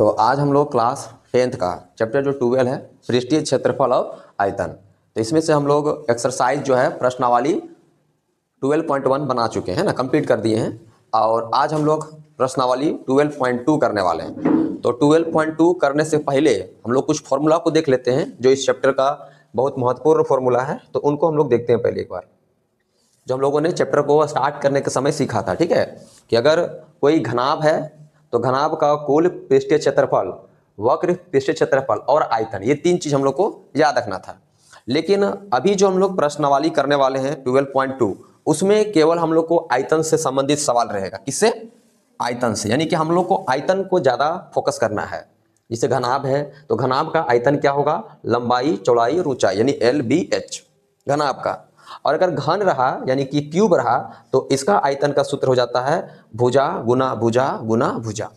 तो आज हम लोग क्लास 10th का चैप्टर जो 12 है पृष्ठीय क्षेत्रफल और आयतन, तो इसमें से हम लोग एक्सरसाइज जो है प्रश्नावली 12.1 बना चुके हैं ना, कंप्लीट कर दिए हैं। और आज हम लोग प्रश्नावली 12.2 करने वाले हैं। तो 12.2 करने से पहले हम लोग कुछ फॉर्मूला को देख लेते हैं जो इस चैप्टर का बहुत महत्वपूर्ण फॉर्मूला है, तो उनको हम लोग देखते हैं पहले एक बार। जो हम लोगों ने चैप्टर को स्टार्ट करने के समय सीखा था, ठीक है, कि अगर कोई घनाभ है तो घनाभ का कुल पृष्ठीय क्षेत्रफल, वक्र पृष्ठीय क्षेत्रफल और आयतन, ये तीन चीज हम लोग को याद रखना था। लेकिन अभी जो हम लोग प्रश्नावली करने वाले हैं 12.2, उसमें केवल हम लोग को आयतन से संबंधित सवाल रहेगा। किससे? आयतन से, यानी कि हम लोग को आयतन को ज्यादा फोकस करना है। जैसे घनाभ है तो घनाभ का आयतन क्या होगा? लंबाई, चौड़ाई और ऊंचाई, यानी LBH घनाभ का। और अगर घन रहा यानी कि क्यूब रहा तो इसका आयतन का सूत्र हो जाता है भुजा गुना भुजा गुना भुजा,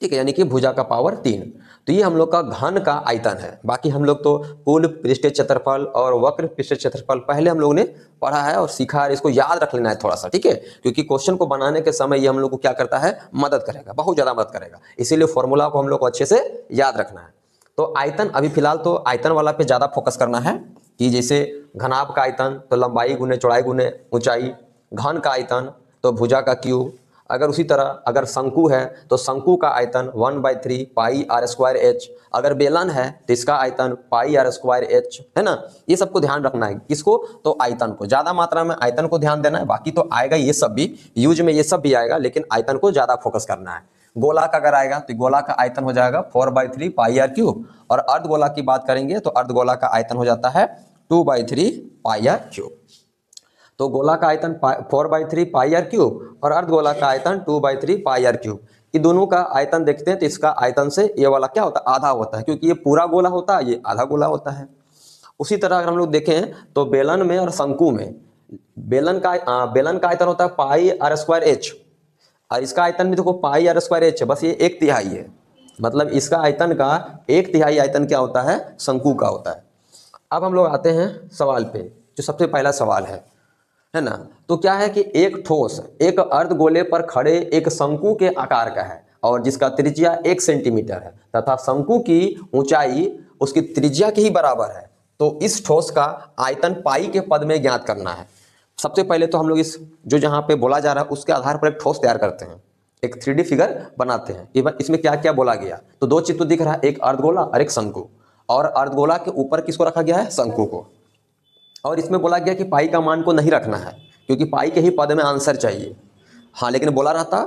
ठीक है, यानी कि भुजा का पावर 3। तो ये हम लोग का घन का आयतन है। बाकी हम लोग तो कुल पृष्ठीय क्षेत्रफल और वक्र पृष्ठीय क्षेत्रफल पहले हम लोग ने पढ़ा है और सीखा है, इसको याद रख लेना है थोड़ा सा, ठीक है, क्योंकि क्वेश्चन को बनाने के समय ये हम लोग को क्या करता है? मदद करेगा, बहुत ज्यादा मदद करेगा। इसीलिए फॉर्मूला को हम लोग को अच्छे से याद रखना है। तो आयतन, अभी फिलहाल तो आयतन वाला पे ज्यादा फोकस करना है कि जैसे घनाभ का आयतन तो लंबाई गुने चौड़ाई गुने ऊंचाई, घन का आयतन तो भुजा का क्यूब। अगर उसी तरह अगर शंकु है तो शंकु का आयतन 1/3 पाई आर स्क्वायर एच। अगर बेलन है तो इसका आयतन पाई आर स्क्वायर एच, है ना। ये सबको ध्यान रखना है। किसको? तो आयतन को, ज्यादा मात्रा में आयतन को ध्यान देना है। बाकी तो आएगा ये सब भी यूज में, ये सब भी आएगा, लेकिन आयतन को ज्यादा फोकस करना है। गोला का अगर आएगा तो गोला का आयतन हो जाएगा 4/3 पाई आर क्यूब। और अर्धगोला की बात करेंगे तो अर्धगोला का आयतन हो जाता है 2/3 पाई आर क्यूब। तो गोला का आयतन 4/3 पाई आर क्यूब और अर्धगोला का आयतन 2/3 पाई आर क्यूब। ये दोनों का आयतन देखते हैं तो इसका आयतन से ये वाला क्या होता है? आधा होता है, क्योंकि ये पूरा गोला होता है, ये आधा गोला होता है। उसी तरह अगर हम लोग देखें तो बेलन में और शंकु में, बेलन का आयतन होता है पाई आर स्क्वायर एच और इसका आयतन भी देखो पाई आर स्क्वायर एच है, बस ये 1/3 है। मतलब इसका आयतन का 1/3 आयतन क्या होता है? शंकु का होता है। अब हम लोग आते हैं सवाल पे, जो सबसे पहला सवाल है ना। तो क्या है कि एक ठोस एक अर्धगोले पर खड़े एक शंकु के आकार का है और जिसका त्रिज्या 1 सेंटीमीटर है तथा शंकु की ऊंचाई उसकी त्रिज्या के ही बराबर है। तो इस ठोस का आयतन पाई के पद में ज्ञात करना है। सबसे पहले तो हम लोग इस जो जहां पे बोला जा रहा है उसके आधार पर एक ठोस तैयार करते हैं, एक 3D फिगर बनाते हैं। इसमें क्या क्या बोला गया? तो दो चित्र दिख रहा है, एक अर्धगोला और एक शंकु। और अर्धगोला के ऊपर किसको रखा गया है? शंकु को। और इसमें बोला गया कि पाई का मान को नहीं रखना है, क्योंकि पाई के ही पद में आंसर चाहिए। हाँ, लेकिन बोला रहता,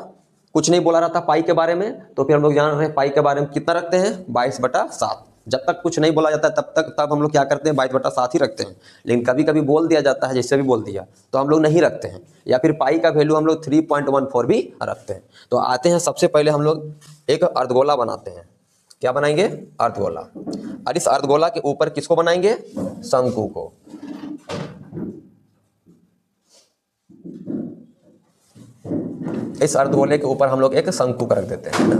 कुछ नहीं बोला रहता पाई के बारे में, तो फिर हम लोग जान रहे हैं पाई के बारे में कितना रखते हैं? 22/7। जब तक कुछ नहीं बोला जाता तब हम लोग क्या करते हैं? 22/7 ही रखते हैं। लेकिन कभी कभी बोल दिया जाता है, जैसे भी बोल दिया, तो हम लोग नहीं रखते हैं। या फिर पाई का वैल्यू हम लोग 3.14 भी रखते हैं। तो आते हैं, सबसे पहले हम लोग एक अर्धगोला बनाते हैं। क्या बनाएंगे? अर्धगोला। और इस अर्धगोला के ऊपर किसको बनाएंगे? शंकु को। इस अर्धगोले के ऊपर हम लोग एक शंकु रख देते हैं ना,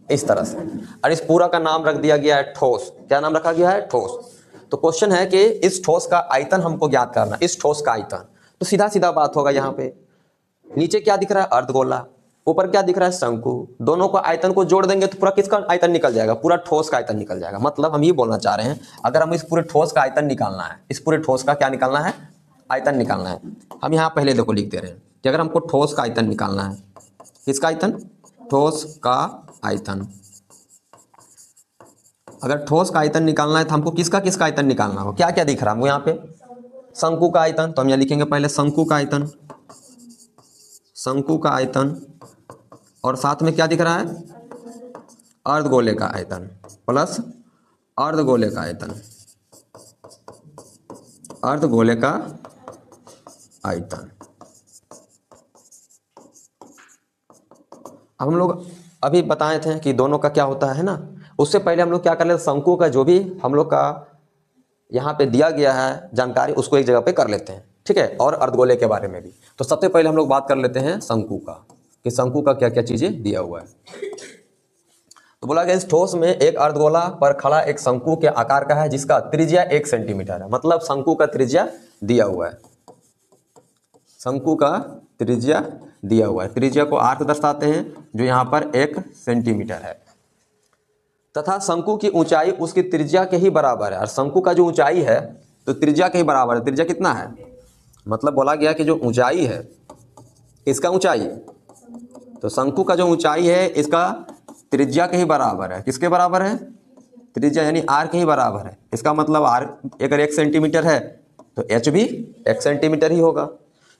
इस तरह से। और इस पूरा का नाम रख दिया गया है ठोस। क्या नाम रखा गया है? ठोस। तो क्वेश्चन है कि इस ठोस का आयतन हमको ज्ञात करना। इस ठोस का आयतन, तो सीधा सीधा बात होगा। यहाँ पे नीचे क्या दिख रहा है? अर्धगोला। ऊपर क्या दिख रहा है? शंकु। दोनों को आयतन को जोड़ देंगे तो पूरा किसका आयतन निकल जाएगा? पूरा ठोस का आयतन निकल जाएगा। मतलब हम ये बोलना चाह रहे हैं, अगर हम इस पूरे ठोस का आयतन निकालना है, इस पूरे ठोस का क्या निकालना है? आयतन निकालना है। हम यहाँ पहले देखो लिख दे रहे हैं कि अगर हमको ठोस का आयतन निकालना है, किसका आयतन? ठोस का आयतन। अगर ठोस का आयतन निकालना है तो हमको किसका किसका आयतन निकालना हो? क्या क्या दिख रहा है हमको यहाँ पे? शंकु का आयतन। तो हम यहाँ लिखेंगे पहले शंकु का आयतन, शंकु का आयतन। और साथ में क्या दिख रहा है? अर्धगोले का आयतन प्लस अर्धगोले का आयतन, अर्धगोले का आयतन। अब हम लोग अभी बताए थे कि दोनों का क्या होता है ना। उससे पहले हम लोग क्या कर लेते हैं? शंकु का जो भी हम लोग का यहाँ पे दिया गया है जानकारी, उसको एक जगह पे कर लेते हैं, ठीक है, और अर्धगोले के बारे में भी। तो सबसे पहले हम लोग बात कर लेते हैं शंकु का, कि शंकु का क्या क्या चीजें दिया हुआ है। तो बोला गया इस ठोस में एक अर्धगोला पर खड़ा एक शंकु के आकार का है जिसका त्रिज्या 1 सेंटीमीटर है। मतलब शंकु का त्रिज्या दिया हुआ है, शंकु का त्रिज्या दिया हुआ है। त्रिज्या को आर से दर्शाते हैं जो यहाँ पर 1 सेंटीमीटर है, तथा शंकु की ऊंचाई उसकी त्रिज्या के ही बराबर है। और शंकु का जो ऊंचाई है तो त्रिज्या के ही बराबर है। त्रिज्या कितना है, मतलब बोला गया कि जो ऊंचाई है, इसका ऊंचाई, तो शंकु का जो ऊंचाई है इसका त्रिज्या के ही बराबर है। किसके बराबर है, त्रिज्या यानी आर के ही बराबर है। इसका मतलब आर अगर 1 सेंटीमीटर है तो एच भी 1 सेंटीमीटर ही होगा,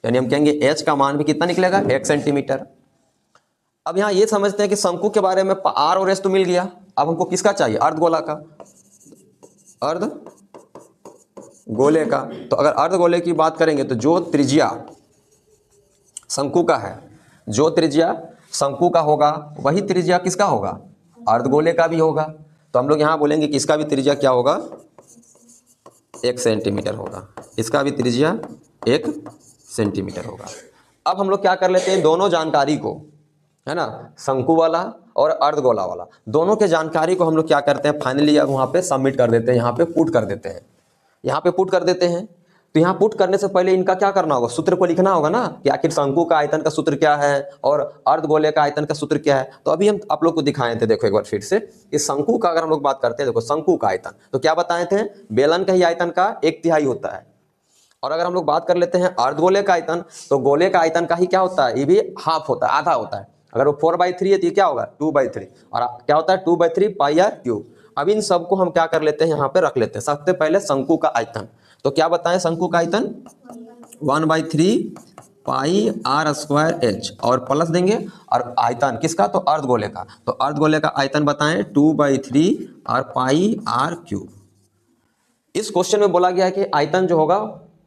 यानी हम कहेंगे एच का मान भी कितना निकलेगा, 1 सेंटीमीटर। अब यहाँ ये समझते हैं कि शंकु के बारे में आर और एच तो मिल गया, अब हमको किसका चाहिए, अर्धगोला का, अर्धगोले का। तो अगर अर्धगोले की बात करेंगे तो जो त्रिज्या शंकु का है, जो त्रिज्या शंकु का होगा वही त्रिज्या किसका होगा, अर्धगोले का भी होगा। तो हम लोग यहाँ बोलेंगे कि इसका भी त्रिज्या क्या होगा, 1 सेंटीमीटर होगा, इसका भी त्रिज्या 1 सेंटीमीटर होगा। अब हम लोग क्या कर लेते हैं, दोनों जानकारी को, है ना, शंकु वाला और अर्धगोला वाला, दोनों के जानकारी को हम लोग क्या करते हैं, फाइनली अब वहाँ पे सबमिट कर देते हैं, यहाँ पे पुट कर देते हैं, यहाँ पे पुट कर देते हैं। तो यहाँ पुट करने से पहले इनका क्या करना होगा, सूत्र को लिखना होगा ना कि आखिर शंकु का आयतन का सूत्र क्या है और अर्धगोले का आयतन का सूत्र क्या है। तो अभी हम आप लोग को दिखाए थे, देखो एक बार फिर से, इस शंकु का अगर हम लोग बात करते हैं, देखो शंकु का आयतन तो क्या बताए थे, बेलन का ही आयतन का 1/3 होता है। और अगर हम लोग बात कर लेते हैं अर्धगोले का आयतन, तो गोले का आयतन का ही क्या होता है, ये भी हाफ होता है, आधा होता है। अगर वो 4/3 है तो ये क्या होगा, 2/3, और क्या होता है 2/3 पाई आर क्यूब। अब इन सबको हम क्या कर लेते हैं, यहाँ पे रख लेते हैं। सबसे पहले शंकु का आयतन, तो क्या बताएं, शंकु का आयतन 1/3 पाई आर स्क्वायर एच, और प्लस देंगे, और आयतन किसका, तो अर्धगोले का, तो अर्धगोले का आयतन बताएं 2/3 और पाई आर क्यूब। इस क्वेश्चन में बोला गया है कि आयतन जो होगा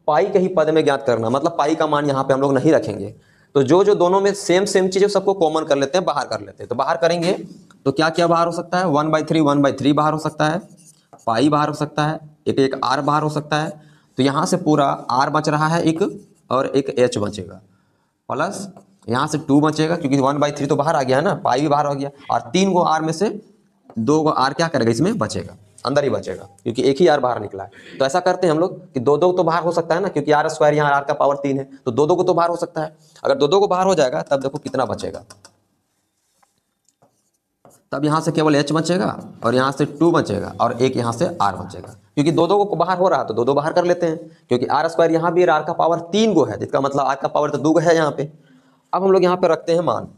पाई के ही पद में ज्ञात करना, मतलब पाई का मान यहाँ पे हम लोग नहीं रखेंगे। तो जो जो दोनों में सेम चीजें सबको कॉमन कर लेते हैं, बाहर कर लेते हैं। तो बाहर करेंगे तो क्या क्या बाहर हो सकता है, 1/3 बाहर हो सकता है, पाई बाहर हो सकता है, एक आर बाहर हो सकता है। तो यहाँ से पूरा आर बच रहा है एक, और एक एच बचेगा, प्लस यहाँ से 2 बचेगा, क्योंकि 1/3 तो बाहर आ गया है ना, पाई भी बाहर हो गया, और 3 गो आर में से 2 गो आर क्या करेगा, इसमें बचेगा, अंदर ही बचेगा, क्योंकि एक ही आर बाहर निकला है। तो ऐसा करते हैं हम लोग कि 2 तो बाहर हो सकता है ना, क्योंकि आर स्क्वायर यहाँ आर का पावर 3 है, तो 2 को तो बाहर हो सकता है। अगर 2 को बाहर हो जाएगा तब देखो कितना बचेगा, तब यहाँ से केवल एच बचेगा, और यहाँ से 2 बचेगा, और एक यहाँ से आर बचेगा, क्योंकि 2 को बाहर हो रहा है तो 2 बाहर कर लेते हैं, क्योंकि आर स्क्वायर यहाँ भी आर का पावर 3 गो है, जिसका मतलब आर का पावर तो 2 गो है यहाँ पे। अब हम लोग यहाँ पे रखते हैं मान,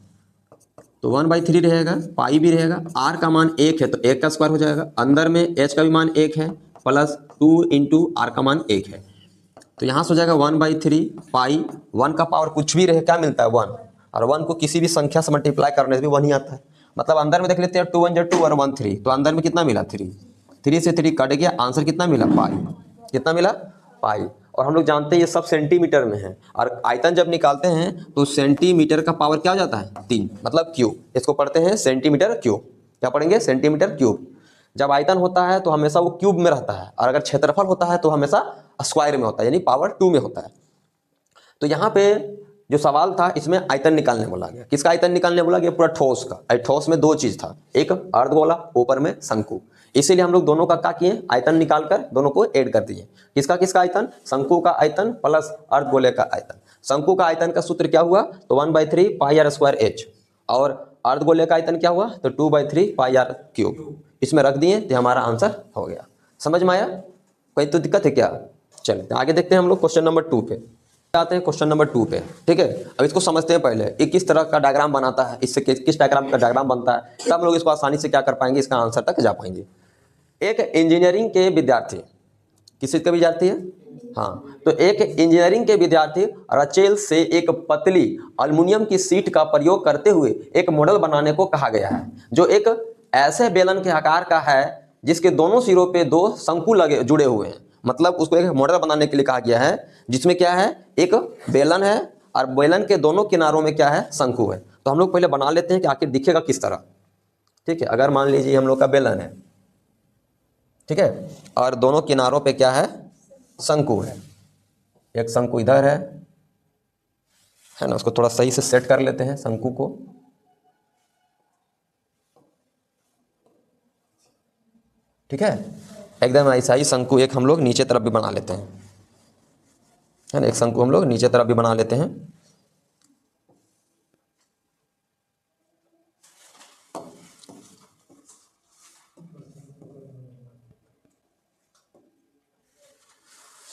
तो 1/3 रहेगा, पाई भी रहेगा, आर का मान 1 है तो 1 का स्क्वायर हो जाएगा, अंदर में एच का भी मान 1 है, प्लस 2 इंटू आर का मान 1 है। तो यहाँ से हो जाएगा 1/3 पाई, 1 का पावर कुछ भी रहे क्या मिलता है 1, और 1 को किसी भी संख्या से मल्टीप्लाई करने से भी 1 ही आता है। मतलब अंदर में देख लेते हैं 2 1 2 और 1 3, तो अंदर में कितना मिला 3, 3 से 3 कट गया, आंसर कितना मिला पाई, कितना मिला पाई। और हम लोग जानते हैं ये सब सेंटीमीटर में है, और आयतन जब निकालते हैं तो सेंटीमीटर का पावर क्या हो जाता है 3, मतलब क्यूब, इसको पढ़ते हैं सेंटीमीटर क्यूब। क्या पढ़ेंगे, सेंटीमीटर क्यूब। जब आयतन होता है तो हमेशा वो क्यूब में रहता है, और अगर क्षेत्रफल होता है तो हमेशा स्क्वायर में होता है, यानी पावर 2 में होता है। तो यहाँ पे जो सवाल था इसमें आयतन निकालने बोला गया, किसका आयतन निकालने बोला गया, पूरा ठोस का। ठोस में 2 चीज था, एक अर्धगोला, ऊपर में शंकु, इसीलिए हम लोग दोनों का क्या किए, आयतन निकालकर दोनों को ऐड कर दिए। किसका किसका आयतन, शंकु का आयतन प्लस अर्धगोले का आयतन। शंकु का आयतन का सूत्र क्या हुआ, तो 1/3 पाई आर स्क्वायर एच, और अर्धगोले का आयतन क्या हुआ, तो 2/3 पाई आर क्यूब। इसमें रख दिए तो हमारा आंसर हो गया। समझ में आया, कोई तो दिक्कत है क्या। चलिए आगे देखते हैं हम लोग क्वेश्चन नंबर 2 पे आते हैं, क्वेश्चन नंबर 2 पे। ठीक है, अब इसको समझते हैं पहले, ये किस तरह का डायग्राम बनाता है, इससे किस डायग्राम का डायग्राम बनता है, तब हम लोग इसको आसानी से क्या कर पाएंगे, इसका आंसर तक जा पाएंगे। एक इंजीनियरिंग के विद्यार्थी, किस चीज का विद्यार्थी है, हाँ, तो एक इंजीनियरिंग के विद्यार्थी रचेल से एक पतली अल्युमिनियम की सीट का प्रयोग करते हुए एक मॉडल बनाने को कहा गया है, जो एक ऐसे बेलन के आकार का है जिसके दोनों सिरों पे 2 शंकु लगे जुड़े हुए हैं। मतलब उसको एक मॉडल बनाने के लिए कहा गया है, जिसमें क्या है, एक बेलन है और बेलन के दोनों किनारों में क्या है, शंकु है। तो हम लोग पहले बना लेते हैं कि आखिर दिखेगा किस तरह। ठीक है, अगर मान लीजिए हम लोग का बेलन है, ठीक है, और दोनों किनारों पे क्या है, शंकु है, एक शंकु इधर है ना, उसको थोड़ा सही से सेट कर लेते हैं शंकु को। ठीक है, एकदम ऐसा ही शंकु एक हम लोग नीचे तरफ भी बना लेते हैं, है ना, एक शंकु हम लोग नीचे तरफ भी बना लेते हैं।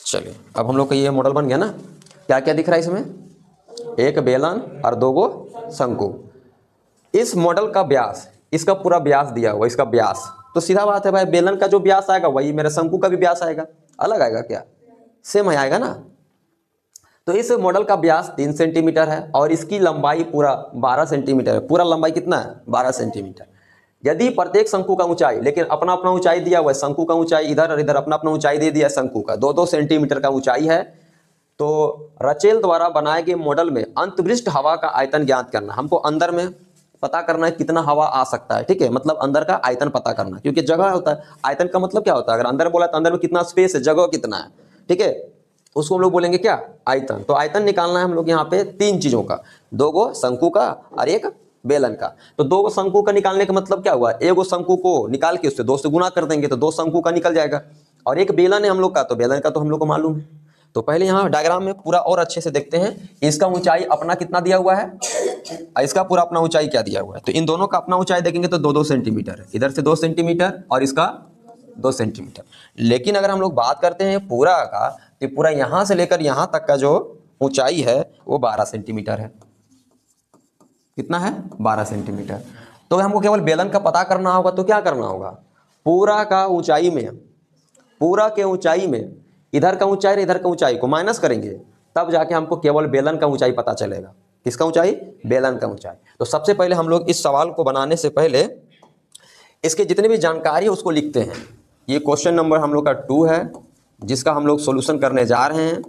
चलिए अब हम लोग का ये मॉडल बन गया ना। क्या क्या दिख रहा है इसमें, एक बेलन और दो गो शंकु। इस मॉडल का व्यास, इसका पूरा व्यास दिया हुआ, इसका व्यास तो सीधा बात है भाई, बेलन का जो व्यास आएगा वही मेरे शंकु का भी व्यास आएगा। अलग आएगा क्या, सेम आएगा ना। तो इस मॉडल का व्यास 3 सेंटीमीटर है और इसकी लंबाई पूरा 12 सेंटीमीटर है। पूरा लंबाई कितना है, 12 सेंटीमीटर। यदि प्रत्येक शंकु का ऊंचाई, लेकिन अपना अपना ऊंचाई दिया हुआ है, शंकु का ऊंचाई इधर और इधर अपना अपना ऊंचाई दे दिया शंकु का, 2-2 सेंटीमीटर का ऊंचाई है। तो रचेल द्वारा बनाए गए मॉडल में अंतरिक्ष हवा का आयतन ज्ञात करना। हमको अंदर में पता करना है कितना हवा आ सकता है, ठीक है, मतलब अंदर का आयतन पता करना, क्योंकि जगह होता है, आयतन का मतलब क्या होता है, अगर अंदर बोला तो अंदर में कितना स्पेस है, जगह कितना है, ठीक है, उसको हम लोग बोलेंगे क्या, आयतन। तो आयतन निकालना है हम लोग यहाँ पे 3 चीजों का, 2 गो शंकु का और एक बेलन का। तो 2 गो शंकु का निकालने का मतलब क्या हुआ, एक गो शंकु को निकाल के उससे 2 से गुना कर देंगे तो 2 शंकु का निकल जाएगा। और एक बेलन है हम लोग का, तो बेलन का तो हम लोग को मालूम है। तो पहले यहाँ डायग्राम में पूरा और अच्छे से देखते हैं, इसका ऊंचाई अपना कितना दिया हुआ है, इसका पूरा अपना ऊंचाई क्या दिया हुआ है। तो इन दोनों का अपना ऊंचाई देखेंगे तो 2-2 सेंटीमीटर है, इधर से 2 सेंटीमीटर और इसका 2 सेंटीमीटर। लेकिन अगर हम लोग बात करते हैं पूरा का, तो पूरा यहाँ से लेकर यहाँ तक का जो ऊंचाई है वो 12 सेंटीमीटर है। कितना है, 12 सेंटीमीटर। तो हमको केवल बेलन का पता करना होगा, तो क्या करना होगा, पूरा का ऊंचाई में, पूरा के ऊंचाई में इधर का ऊंचाई और इधर का ऊंचाई को माइनस करेंगे, तब जाके हमको केवल बेलन का ऊंचाई पता चलेगा। किसका ऊंचाई, बेलन का ऊंचाई। तो सबसे पहले हम लोग इस सवाल को बनाने से पहले इसके जितनी भी जानकारी है उसको लिखते हैं। ये क्वेश्चन नंबर हम लोग का 2 है, जिसका हम लोग सॉल्यूशन करने जा रहे हैं।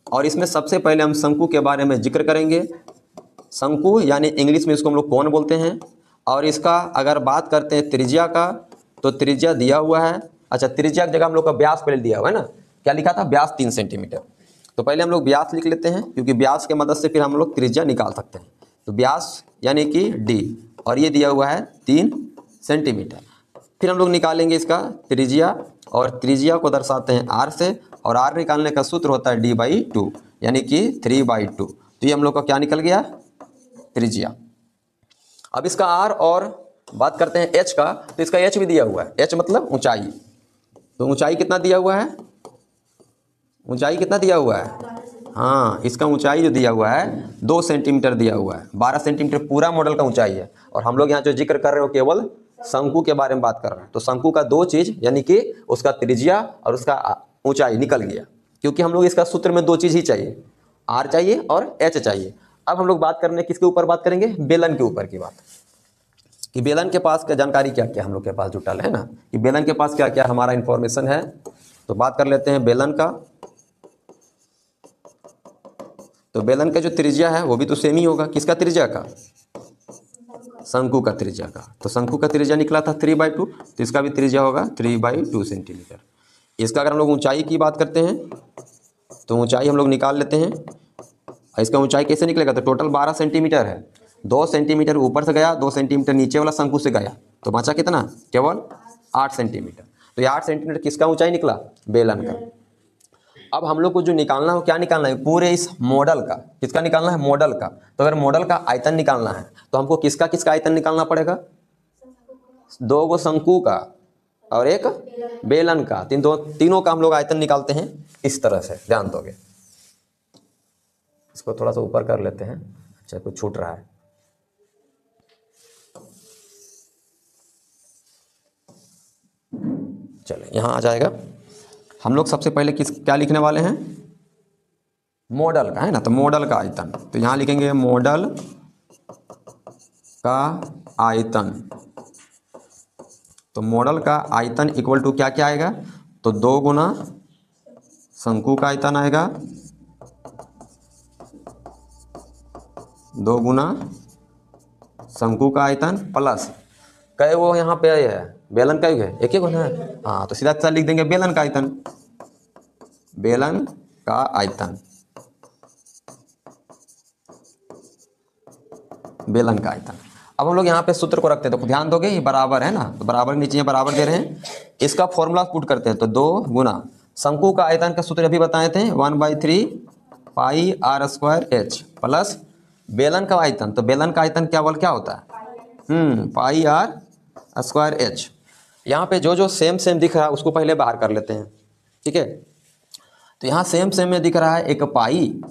और इसमें सबसे पहले हम शंकु के बारे में जिक्र करेंगे। शंकु यानी इंग्लिश में इसको हम लोग कोन बोलते हैं। और इसका अगर बात करते हैं त्रिज्या का, तो त्रिज्या दिया हुआ है। अच्छा, त्रिज्या की जगह हम लोग का व्यास पहले दिया हुआ है ना, क्या लिखा था, व्यास 3 सेंटीमीटर। तो पहले हम लोग व्यास लिख लेते हैं, क्योंकि व्यास के मदद से फिर हम लोग त्रिज्या निकाल सकते हैं। तो व्यास यानी कि d, और ये दिया हुआ है 3 सेंटीमीटर। फिर हम लोग निकालेंगे इसका त्रिज्या, और त्रिज्या को दर्शाते हैं r से, और r निकालने का सूत्र होता है d/2 यानी कि 3/2। तो ये हम लोग का क्या निकल गया, त्रिज्या। अब इसका r और बात करते हैं h का, तो इसका h भी दिया हुआ है, h मतलब ऊंचाई। तो ऊंचाई कितना दिया हुआ है, ऊंचाई कितना दिया हुआ है, हाँ, इसका ऊंचाई जो दिया हुआ है 2 सेंटीमीटर दिया हुआ है। 12 सेंटीमीटर पूरा मॉडल का ऊंचाई है। और हम लोग यहाँ जो जिक्र कर रहे हो केवल शंकु के बारे में बात कर रहे हैं। तो शंकु का 2 चीज़ यानी कि उसका त्रिज्या और उसका ऊंचाई निकल गया, क्योंकि हम लोग इसका सूत्र में 2 चीज़ ही चाहिए, r चाहिए और h चाहिए। अब हम लोग बात करने किसके ऊपर बात करेंगे, बेलन के ऊपर की बात, कि बेलन के पास क्या जानकारी क्या क्या हम लोग के पास जुटल है ना, कि बेलन के पास क्या क्या हमारा इंफॉर्मेशन है। तो बात कर लेते हैं बेलन का। तो बेलन का जो त्रिज्या है वो भी तो सेम ही होगा, किसका त्रिज्या का, शंकु का त्रिज्या का। तो शंकु का त्रिज्या निकला था 3/2, तो इसका भी त्रिज्या होगा 3/2 सेंटीमीटर। इसका अगर हम लोग ऊंचाई की बात करते हैं, तो ऊंचाई हम लोग निकाल लेते हैं। इसका ऊंचाई कैसे निकलेगा, तो टोटल 12 सेंटीमीटर है, 2 सेंटीमीटर ऊपर से गया, 2 सेंटीमीटर नीचे वाला शंकु से गया, तो बचा कितना, केवल 8 सेंटीमीटर। तो ये 8 सेंटीमीटर किसका ऊंचाई निकला, बेलन का। अब हम लोग को जो निकालना है क्या निकालना है, पूरे इस मॉडल का, किसका निकालना है, मॉडल का। तो अगर मॉडल का आयतन निकालना है तो हमको किसका किसका आयतन निकालना पड़ेगा, 2 गो शंकु का और एक बेलन का। तीनों का हम लोग आयतन निकालते हैं इस तरह से, ध्यान दोगे। इसको थोड़ा सा ऊपर कर लेते हैं, अच्छा कुछ छूट रहा है। चले यहाँ आ जाएगा। हम लोग सबसे पहले क्या लिखने वाले हैं, मॉडल का, है ना। तो मॉडल का आयतन, तो यहाँ लिखेंगे मॉडल का आयतन। तो मॉडल का आयतन इक्वल टू क्या क्या आएगा, तो 2 गुना शंकु का आयतन आएगा, 2 गुना शंकु का आयतन प्लस कई वो यहाँ पे है बेलन का है, एक एक है, हाँ, तो सीधा लिख देंगे बेलन का आयतन, बेलन का आयतन, बेलन का आयतन। अब हम लोग यहाँ पे सूत्र को रखते हैं, तो ध्यान दोगे ये बराबर है ना, तो बराबर नीचे बराबर दे रहे हैं। इसका फॉर्मूला पुट करते हैं, तो 2 गुना शंकु का आयतन का सूत्र अभी बताए थे 1/3 पाई r² h प्लस बेलन का आयतन। तो बेलन का आयतन क्या क्या होता है, पाई r² h। यहाँ पे जो जो सेम दिख रहा है उसको पहले बाहर कर लेते हैं, ठीक है। तो यहाँ सेम सेम में दिख रहा है एक पाई,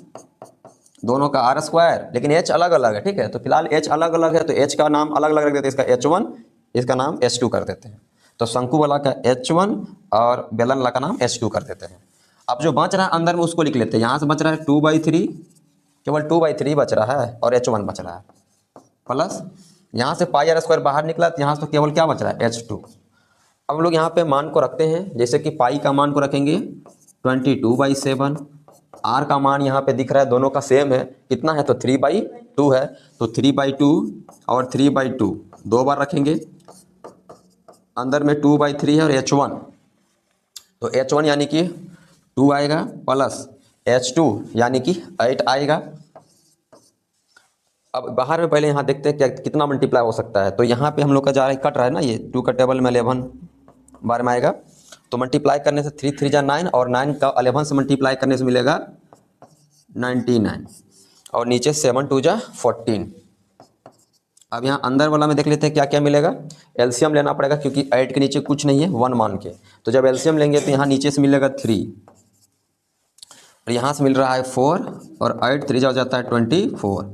दोनों का आर स्क्वायर, लेकिन एच अलग अलग है। ठीक है, तो फिलहाल एच अलग अलग है तो एच का नाम अलग अलग रख देते हैं, इसका H1, इसका नाम H2 कर देते हैं। तो शंकु वाला का H1 और बेलन वाला का नाम H2 कर देते हैं। अब जो बच रहा है अंदर में उसको लिख लेते हैं। यहाँ से बच रहा है 2/3, केवल 2/3 बच रहा है और H1 बच रहा है, प्लस यहाँ से पाई आर स्क्वायर बाहर निकला तो यहाँ से तो केवल क्या बच रहा है H2। अब हम लोग यहाँ पे मान को रखते हैं, जैसे कि पाई का मान को रखेंगे 22/7, आर का मान यहाँ पे दिख रहा है दोनों का सेम है, कितना है तो 3/2 है, तो 3/2 और 3/2 दो बार रखेंगे, अंदर में 2/3 है और H1, तो H1 यानी कि 2 आएगा, प्लस H2 यानी कि 8 आएगा। अब बाहर में पहले यहाँ देखते हैं क्या कितना मल्टीप्लाई हो सकता है। तो यहाँ पे हम लोग का जा रहा है, कट रहा है ना, ये 2 का टेबल में 11 बार में आएगा, तो मल्टीप्लाई करने से 3 3 जा 9 और 9 का 11 से मल्टीप्लाई करने से मिलेगा 99 और नीचे 7 2 जा 14। अब यहाँ अंदर वाला में देख लेते हैं क्या क्या मिलेगा। एलसीएम लेना पड़ेगा क्योंकि 8 के नीचे कुछ नहीं है 1 मान के, तो जब एलसीएम लेंगे तो यहाँ नीचे से मिलेगा 3 और यहाँ से मिल रहा है 4 और 8 3 जा जाता है 24,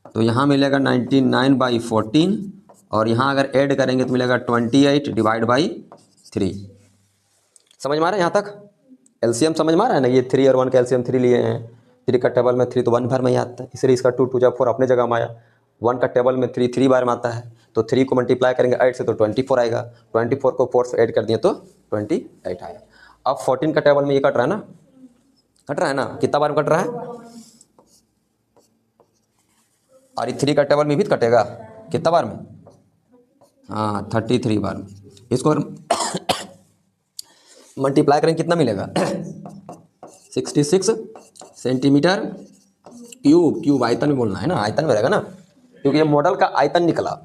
तो यहाँ मिलेगा 99/14 और यहाँ अगर ऐड करेंगे तो मिलेगा 28/3। समझ में आ रहा है यहाँ तक? एलसीएम समझ में आ रहा है ना? ये 3 और 1 का एलसीएम 3 लिए हैं, 3 का टेबल में 3 तो 1 भर में ही आता है, इसलिए इसका 2 2 जा 4 अपने जगह में आया। 1 का टेबल में 3 3 बार में आता है, तो 3 को मल्टीप्लाई करेंगे 8 से तो 24 आएगा, 24 को 4 से ऐड कर दिए तो 28 आएगा। अब 14 का टेबल में ये कट रहा है ना, कट रहा है ना, कितना बार में कट रहा है, और ये 3 का टेबल में भी कटेगा कितना बार में, हाँ 33 बार में। इसको मल्टीप्लाई करेंगे कितना मिलेगा 66 सेंटीमीटर क्यूब, आयतन में बोलना है ना, आयतन में रहेगा ना, क्योंकि ये मॉडल का आयतन निकला।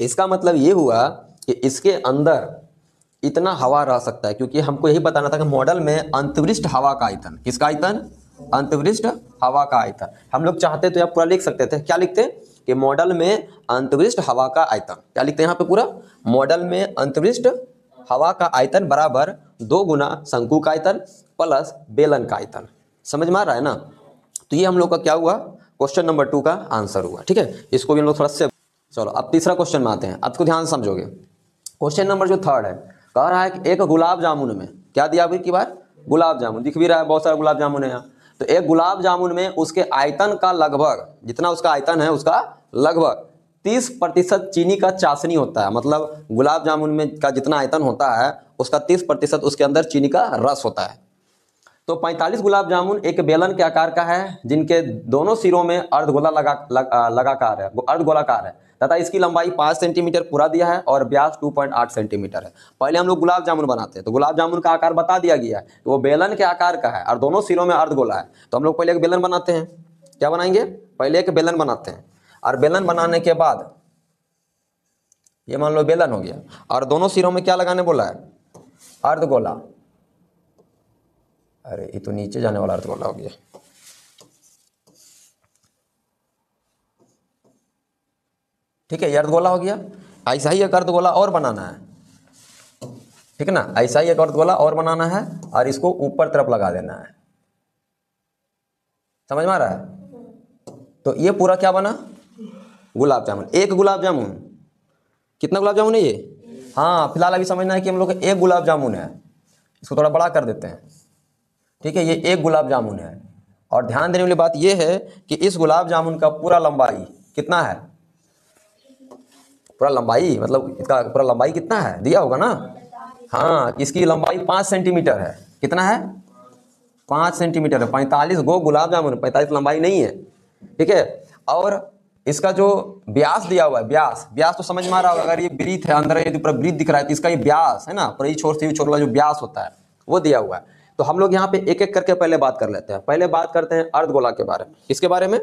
इसका मतलब ये हुआ कि इसके अंदर इतना हवा रह सकता है, क्योंकि हमको यही बताना था कि मॉडल में अंतरिक्ष हवा का आयतन, किसका आयतन, अंतरिक्ष हवा का आयतन। हम लोग चाहते तो यहाँ पूरा लिख सकते थे, क्या लिखते कि मॉडल में अंतरिक्ष हवा का आयतन, क्या लिखते हैं यहाँ पे पूरा, मॉडल में अंतरिक्ष हवा का आयतन बराबर 2 गुना शंकु का आयतन प्लस बेलन का आयतन। समझ में आ रहा है ना? तो ये हम लोग का क्या हुआ, क्वेश्चन नंबर 2 का आंसर हुआ। ठीक है, इसको भी हम लोग थोड़ा से, चलो अब तीसरा क्वेश्चन में आते हैं, अब को ध्यान से समझोगे। क्वेश्चन नंबर जो 3 है, कह रहा है कि एक गुलाब जामुन में, क्या दिया अभी की बार, गुलाब जामुन दिख भी रहा है, बहुत सारा गुलाब जामुन है यहाँ, तो एक गुलाब जामुन में उसके आयतन का लगभग, जितना उसका आयतन है उसका लगभग 30% चीनी का चाशनी होता है। मतलब गुलाब जामुन में का जितना आयतन होता है उसका 30% उसके अंदर चीनी का रस होता है। तो 45 गुलाब जामुन एक बेलन के आकार का है, जिनके दोनों सिरों में अर्धगोला लगाकार है, अर्धगोलाकार है, तथा इसकी लंबाई 5 सेंटीमीटर पूरा दिया है और व्यास 2.8 सेंटीमीटर है। पहले हम लोग गुलाब जामुन बनाते हैं, तो गुलाब जामुन का आकार बता दिया गया है, तो वो बेलन के आकार का है और दोनों सिरों में अर्धगोला है। तो हम लोग पहले एक बेलन बनाते हैं, क्या बनाएंगे, पहले एक बेलन बनाते हैं, और बेलन बनाने के बाद ये मान लो बेलन हो गया, और दोनों सिरों में क्या लगाने बोला है, अर्धगोला। अरे ये तो नीचे जाने वाला अर्धगोला हो गया। ठीक है, ये अर्धगोला हो गया। ऐसा ही एक अर्धगोला और बनाना है, ठीक है ना, ऐसा ही एक अर्धगोला और बनाना है और इसको ऊपर तरफ लगा देना है। समझ में आ रहा है? तो ये पूरा क्या बना, गुलाब जामुन। एक गुलाब जामुन, कितना गुलाब जामुन है ये, हाँ फिलहाल अभी समझना है कि हम लोग एक गुलाब जामुन है, इसको थोड़ा बड़ा कर देते हैं। ठीक है, ये एक गुलाब जामुन है, और ध्यान देने वाली बात ये है कि इस गुलाब जामुन का पूरा लंबाई कितना है, पूरा लंबाई मतलब इसका पूरा लंबाई कितना है, दिया होगा ना, हाँ इसकी लंबाई 5 सेंटीमीटर है। कितना है, 5 सेंटीमीटर है। 45 गो गुलाब जामुन, 45 लंबाई नहीं है। ठीक है, और इसका जो व्यास दिया हुआ है, व्यास तो समझ में आ रहा होगा, अगर ये वृत्त है, अंदर ये पूरा वृत्त दिख रहा है तो इसका ये व्यास है ना, पूरा छोर से छोर वाला जो व्यास होता है वो दिया हुआ है। तो हम लोग यहाँ पे एक एक करके पहले बात कर लेते हैं। पहले बात करते हैं अर्धगोला के बारे में। किसके बारे में,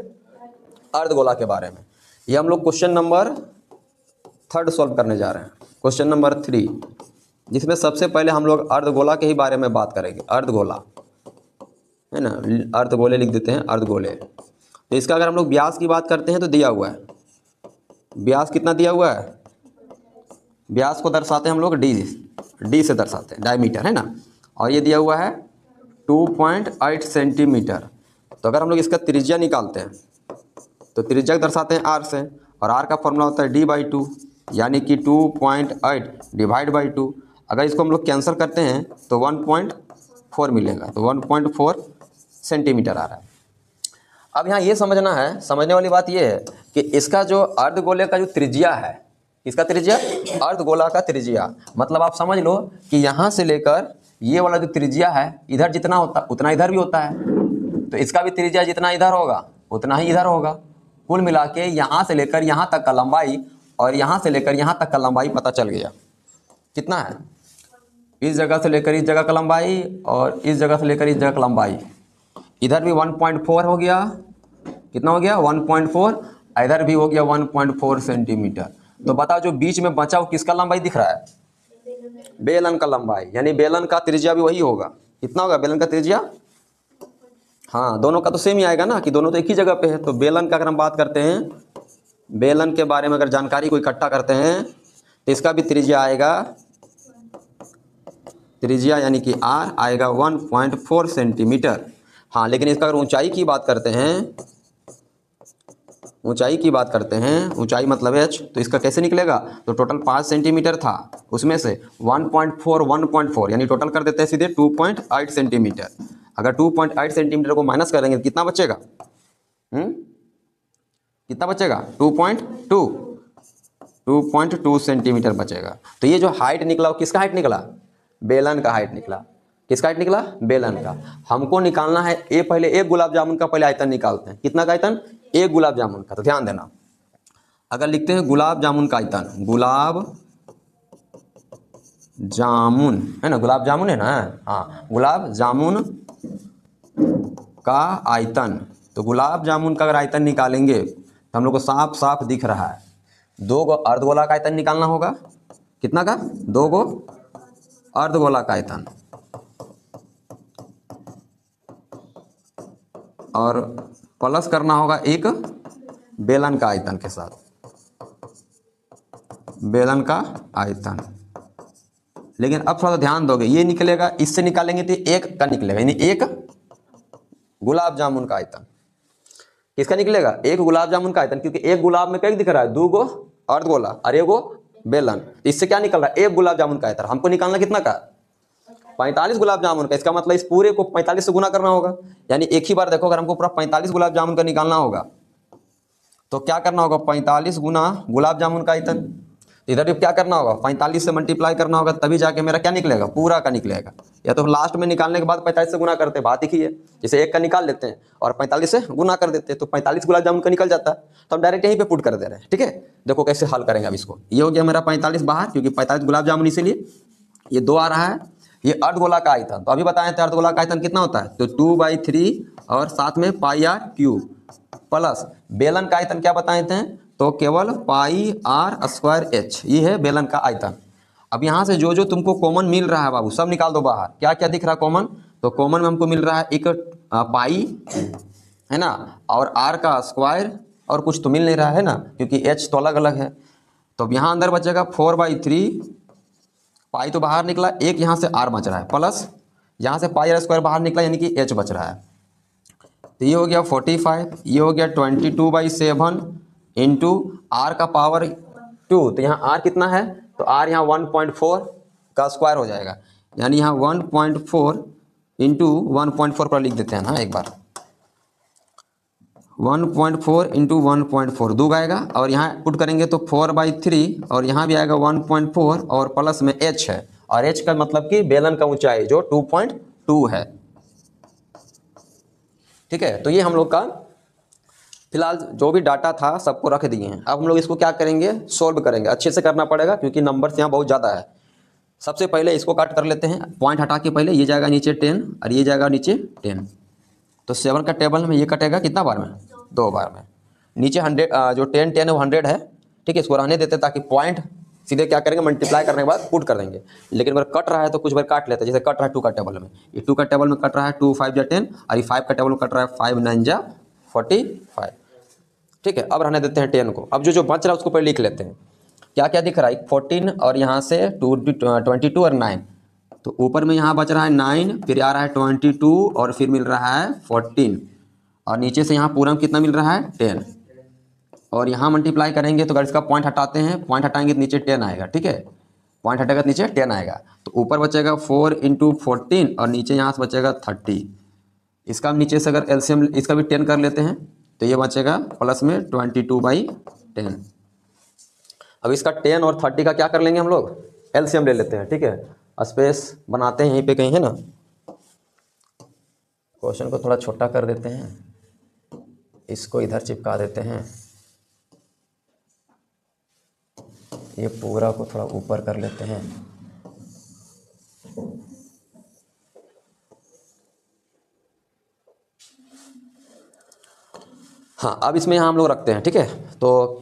अर्धगोला के बारे में। ये हम लोग क्वेश्चन नंबर 3 सॉल्व करने जा रहे हैं, क्वेश्चन नंबर 3, जिसमें सबसे पहले हम लोग अर्धगोला के ही बारे में बात करेंगे। अर्धगोला है ना, अर्धगोले लिख देते हैं, अर्धगोले। तो इसका अगर हम लोग व्यास की बात करते हैं तो दिया हुआ है, व्यास कितना दिया हुआ है, व्यास को दर्शाते हैं हम लोग डी से दर्शाते हैं, डायमीटर है ना, और ये दिया हुआ है 2.8 सेंटीमीटर। तो अगर हम लोग इसका त्रिज्या निकालते हैं तो त्रिज्या दर्शाते हैं आर से, और आर का फॉर्मूला होता है d/2, यानी कि 2.8 डिवाइड बाई 2। अगर इसको हम लोग कैंसिल करते हैं तो 1.4 मिलेगा, तो 1.4 सेंटीमीटर आ रहा है। अब यहाँ ये समझना है, समझने वाली बात ये है कि इसका जो अर्धगोले का जो त्रिज्या है, इसका त्रिज्या, अर्धगोला का त्रिज्या, मतलब आप समझ लो कि यहाँ से लेकर ये वाला जो त्रिज्या है, इधर जितना होता उतना इधर भी होता है, तो इसका भी त्रिज्या जितना इधर होगा उतना ही इधर होगा। कुल मिला के यहाँ से लेकर यहाँ तक का लंबाई और यहाँ से लेकर यहाँ तक का लंबाई पता चल गया कितना है। इस जगह से लेकर इस जगह का लंबाई और इस जगह से लेकर इस जगह का लंबाई, इधर भी 1.4 हो गया, कितना हो गया 1.4, इधर भी हो गया 1.4 सेंटीमीटर। तो बताओ जो बीच में बचा वो किसका लंबाई दिख रहा है? बेलन का लंबाई, यानी बेलन का त्रिज्या भी वही होगा। कितना होगा बेलन का त्रिज्या? हाँ, दोनों का तो सेम ही आएगा ना, कि दोनों तो एक ही जगह पे है। तो बेलन का अगर हम बात करते हैं, बेलन के बारे में अगर जानकारी को इकट्ठा करते हैं तो इसका भी त्रिज्या आएगा, त्रिज्या यानी कि आर आएगा 1.4 सेंटीमीटर। हाँ, लेकिन इसका अगर ऊंचाई की बात करते हैं, ऊंचाई की बात करते हैं, ऊंचाई मतलब h, तो इसका कैसे निकलेगा? तो टोटल 5 सेंटीमीटर था, उसमें से 1.4 यानी टोटल कर देते हैं सीधे 2.8 सेंटीमीटर। अगर 2.8 सेंटीमीटर को माइनस करेंगे तो कितना बचेगा? कितना बचेगा? 2.2 सेंटीमीटर बचेगा। तो ये जो हाइट निकला वो किसका हाइट निकला? बेलन का हाइट निकला। किसका हाइट निकला? बेलन का। हमको निकालना है पहले एक गुलाब जामुन का पहले आयतन निकालते हैं। कितना का आयतन? एक गुलाब जामुन का। तो ध्यान देना, अगर लिखते हैं गुलाब जामुन का आयतन, गुलाब जामुन है ना, गुलाब जामुन है ना, हाँ, गुलाब जामुन का आयतन। तो गुलाब जामुन का अगर आयतन निकालेंगे तो हम लोग को साफ साफ दिख रहा है, 2 गो अर्धगोला का आयतन निकालना होगा। कितना का? 2 गो अर्धगोला का आयतन, और प्लस करना होगा एक बेलन का आयतन के साथ, बेलन का आयतन। लेकिन अब थोड़ा ध्यान दोगे, ये निकलेगा, इससे निकालेंगे तो एक का निकलेगा, यानी एक गुलाब जामुन का आयतन। किसका निकलेगा? एक गुलाब जामुन का आयतन, क्योंकि एक गुलाब में क्या दिख रहा है? 2 गो अर्धगोला और 1 गो बेलन। इससे क्या निकल रहा है? एक गुलाब जामुन का आयतन। हमको निकालना कितना का? 45 गुलाब जामुन का। इसका मतलब इस पूरे को 45 से गुना करना होगा, यानी एक ही बार देखो, अगर हमको पूरा 45 गुलाब जामुन का निकालना होगा तो क्या करना होगा? 45 गुना गुलाब जामुन का आयतन। इधर भी क्या करना होगा? 45 से मल्टीप्लाई करना होगा, तभी जाके मेरा क्या निकलेगा? पूरा का निकलेगा। या तो लास्ट में निकालने के बाद 45 से गुना करते हैं, बात ही है। जैसे एक का निकाल लेते हैं और 45 से गुना कर देते हैं तो 45 गुलाब जामुन का निकल जाता है। तो हम डायरेक्ट यहीं पे पुट कर दे रहे हैं। ठीक है, देखो कैसे हल करेंगे अब इसको। ये हो गया मेरा 45 बाहर, क्योंकि 45 गुलाब जामुन, इसीलिए ये 2 आ रहा है। ये अर्धगोला का आयतन, तो अभी बताए थे अर्धगोला का आयतन कितना होता है? तो 2/3 और साथ में πr³ प्लस बेलन का आयतन क्या बताए थे? तो केवल πr²h, ये है बेलन का आयतन। अब यहाँ से जो जो तुमको कॉमन मिल रहा है बाबू सब निकाल दो बाहर। क्या क्या दिख रहा है कॉमन? तो कॉमन में हमको मिल रहा है एक पाई है ना, और r का स्क्वायर, और कुछ तो मिल नहीं रहा है ना, क्योंकि h तो अलग अलग है। तो अब यहाँ अंदर बचेगा 4/3, पाई तो बाहर निकला, एक यहाँ से r बच रहा है, प्लस यहाँ से πr² बाहर निकला, यानी कि h बच रहा है। तो ये हो गया 45, ये हो गया 22/7 इंटू r का पावर 2। तो यहाँ r कितना है? तो r यहाँ 1.4 का स्क्वायर हो जाएगा, यानी यहाँ 1.4 इंटू 1.4 पर लिख देते हैं ना एक बार, 1.4 इंटू 1.4 2 आएगा, और यहाँ पुट करेंगे तो 4/3, और यहाँ भी आएगा 1.4, और प्लस में h है, और h का मतलब कि बेलन का ऊंचाई जो 2.2 है। ठीक है, तो ये हम लोग का फिलहाल जो भी डाटा था सबको रख दिए हैं। अब हम लोग इसको क्या करेंगे? सोल्व करेंगे। अच्छे से करना पड़ेगा क्योंकि नंबर्स यहाँ बहुत ज़्यादा है। सबसे पहले इसको काट कर लेते हैं, पॉइंट हटा के पहले ये जाएगा नीचे 10 और ये जाएगा नीचे 10। तो 7 का टेबल में ये कटेगा कितना बार में? 2 बार में। नीचे 100 जो 10 10 है वो 100 है। ठीक है, इसको रहने देते ताकि पॉइंट सीधे क्या करेंगे? मल्टीप्लाई करने के बाद पुट कर देंगे। लेकिन अगर कट रहा है तो कुछ बार काट लेते हैं, जैसे कट रहा है 2 का टेबल में, ये 2 का टेबल में कट रहा है 2 5 जा 10, और ये 5 का टेबल में कट रहा है 5 9 जा 45। ठीक है, अब रहने देते हैं 10 को। अब जो बच रहा है उसको पहले लिख लेते हैं। क्या क्या दिख रहा है? 14 और यहाँ से 22 और 9, तो ऊपर में यहाँ बच रहा है 9, फिर आ रहा है 22 और फिर मिल रहा है 14 और नीचे से यहाँ पूरा में कितना मिल रहा है 10 और यहाँ मल्टीप्लाई करेंगे तो अगर इसका पॉइंट हटाते हैं, पॉइंट हटाएंगे तो नीचे 10 आएगा। ठीक है, पॉइंट हटेगा तो नीचे 10 आएगा। तो ऊपर बचेगा 4 × 14 और नीचे यहाँ से बचेगा 30। इसका नीचे से अगर एलसीएम इसका भी 10 कर लेते हैं तो ये बचेगा प्लस में 22/10। अब इसका 10 और 30 का क्या कर लेंगे हम लोग, एलसीएम ले लेते हैं। ठीक है, स्पेस बनाते हैं यहीं पे कहीं, है ना। क्वेश्चन को थोड़ा छोटा कर देते हैं, इसको इधर चिपका देते हैं, ये पूरा को थोड़ा ऊपर कर लेते हैं। हाँ, अब इसमें यहाँ हम लोग रखते हैं। ठीक है, तो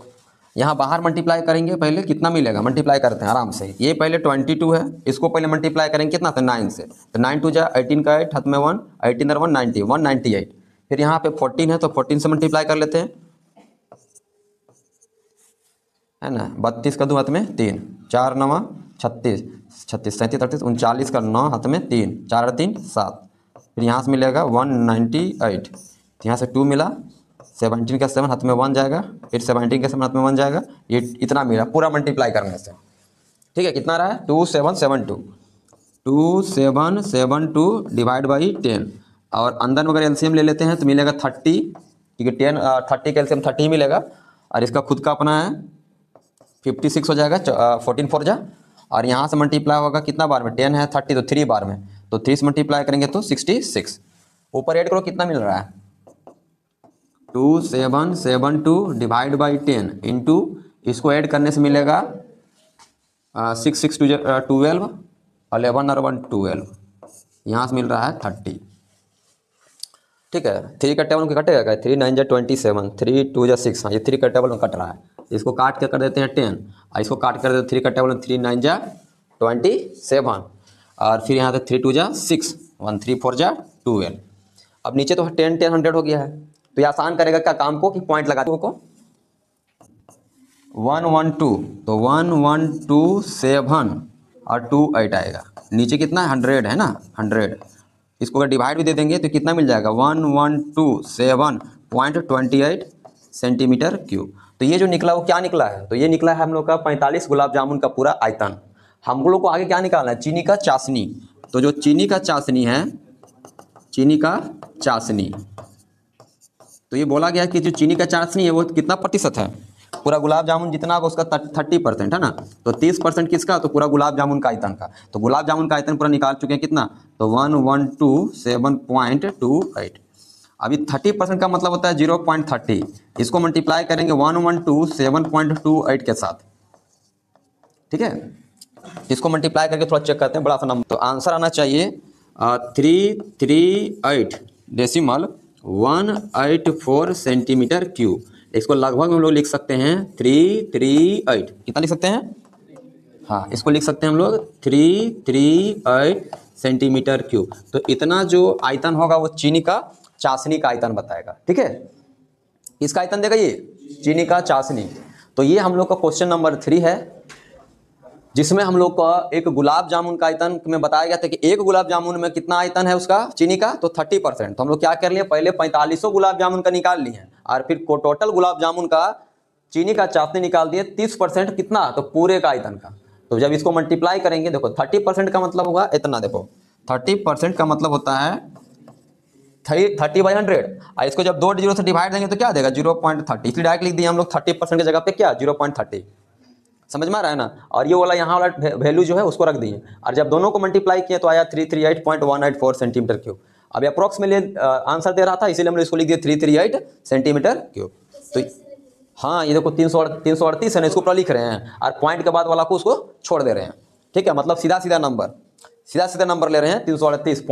यहाँ बाहर मल्टीप्लाई करेंगे, पहले कितना मिलेगा मल्टीप्लाई करते हैं आराम से। ये पहले 22 है, इसको पहले मल्टीप्लाई करेंगे कितना था 9 से, तो 9 2 जा 18 का 8 हाथ में 1, 18 1 90 198। फिर यहाँ पे 14 है तो 14 से मल्टीप्लाई कर लेते हैं, है ना। 32 का 2 हाथ में 3, 4 9 36, 36 37 38 39 का 9 हाथ में 3, 4 3 7। फिर यहाँ से मिलेगा 198, यहाँ से 2 मिला, 17 का 7 हाथ में 1 जाएगा, फिर 17 के 7 हाथ में 1 जाएगा, ये इतना मिला पूरा मल्टीप्लाई करने से। ठीक है, कितना रहा है 2772 डिवाइड बाई 10 और अंदर में अगर एलसीएम ले लेते हैं तो मिलेगा 30, क्योंकि 30 का एलसीएम 30 मिलेगा और इसका खुद का अपना है 56 हो जाएगा, 14 4 जा, और यहाँ से मल्टीप्लाई होगा कितना बार में, 10 है 30 तो 3 बार में, तो 3 से मल्टीप्लाई करेंगे तो 66। ऊपर ऐड करो कितना मिल रहा है 2772 डिवाइड बाई 10 इंटू, इसको ऐड करने से मिलेगा 6 6 2 12, 11 और 1 12, यहाँ से मिल रहा है 30। ठीक है, 3 का टेबल में कटेगा क्या, 3 9 जा 27, 3 2 जा 6, हाँ ये 3 का टेबल में कट रहा है, इसको काट के कर देते हैं 10 और इसको काट कर देते 3 का टेबल में, 3 9 जा 27 और फिर यहाँ से 3 2 जा 6, 1 3 4 जा 12। अब नीचे तो 10 10 100 हो गया है, तो ये आसान करेगा क्या काम को कि पॉइंट लगा को 112, तो 1127 और 28 आएगा, नीचे कितना 100 है ना 100। इसको अगर डिवाइड भी दे देंगे तो कितना मिल जाएगा 1127.28 सेंटीमीटर क्यूब। तो ये जो निकला वो क्या निकला है, तो ये निकला है हम लोग का 45 गुलाब जामुन का पूरा आयतन। हम लोग को आगे क्या निकालना है, चीनी का चाशनी। तो जो चीनी का चाशनी है, चीनी का चाशनी, तो ये बोला गया कि जो चीनी का चाशनी है वो कितना प्रतिशत है, पूरा गुलाब जामुन जितना होगा उसका 30% है ना, तो 30% किसका, तो पूरा गुलाब जामुन का आयतन का। तो गुलाब जामुन का आयतन पूरा निकाल चुके हैं कितना, तो 1127.28। अभी 30% का मतलब होता है 0.30, इसको मल्टीप्लाई करेंगे 1127.28 के साथ। ठीक है, इसको मल्टीप्लाई करके थोड़ा चेक करते हैं बड़ा सा नंबर, तो आंसर आना चाहिए 338.184 सेंटीमीटर क्यूब। इसको लगभग हम लोग लिख सकते हैं 338, कितना लिख सकते हैं, हाँ इसको लिख सकते हैं हम लोग 338 सेंटीमीटर क्यूब। तो इतना जो आयतन होगा वो चीनी का चाशनी का आयतन बताएगा। ठीक है, किसका आयतन देगा, ये चीनी का चाशनी। तो ये हम लोग का क्वेश्चन नंबर 3 है, जिसमें हम लोग का एक गुलाब जामुन का आयतन में बताया गया था कि एक गुलाब जामुन में कितना आयतन है उसका चीनी का, तो 30%। तो हम लोग क्या कर लिए, पहले 45 गुलाब जामुन का निकाल लिए हैं और फिर टोटल गुलाब जामुन का चीनी का चाशनी निकाल दिए 30% कितना, तो पूरे का आयतन का। तो जब इसको मल्टीप्लाई करेंगे, देखो 30% का मतलब होगा इतना, देखो 30% का मतलब होता है 30/100 और इसको जब 2 जीरो से डिवाइड देंगे तो क्या देगा 0.30, इसलिए डायरेक्ट लिख दिए हम लोग 30% की जगह पे क्या 0.30। समझ में आ रहा है ना। और ये वाला यहाँ वाला वैल्यू जो है उसको रख दिए, और जब दोनों को मल्टीप्लाई किए तो आया 338.184 सेंटीमीटर क्यूब। अभी अप्रॉक्सीमेटली आंसर दे रहा था, इसीलिए हमने इसको लिख दिया 338 सेंटीमीटर क्यूब। तो हाँ ये देखो 338 है ना, इसको पूरा लिख रहे हैं और पॉइंट के बाद वाला को उसको छोड़ दे रहे हैं। ठीक है, मतलब सीधा सीधा नंबर ले रहे हैं 338।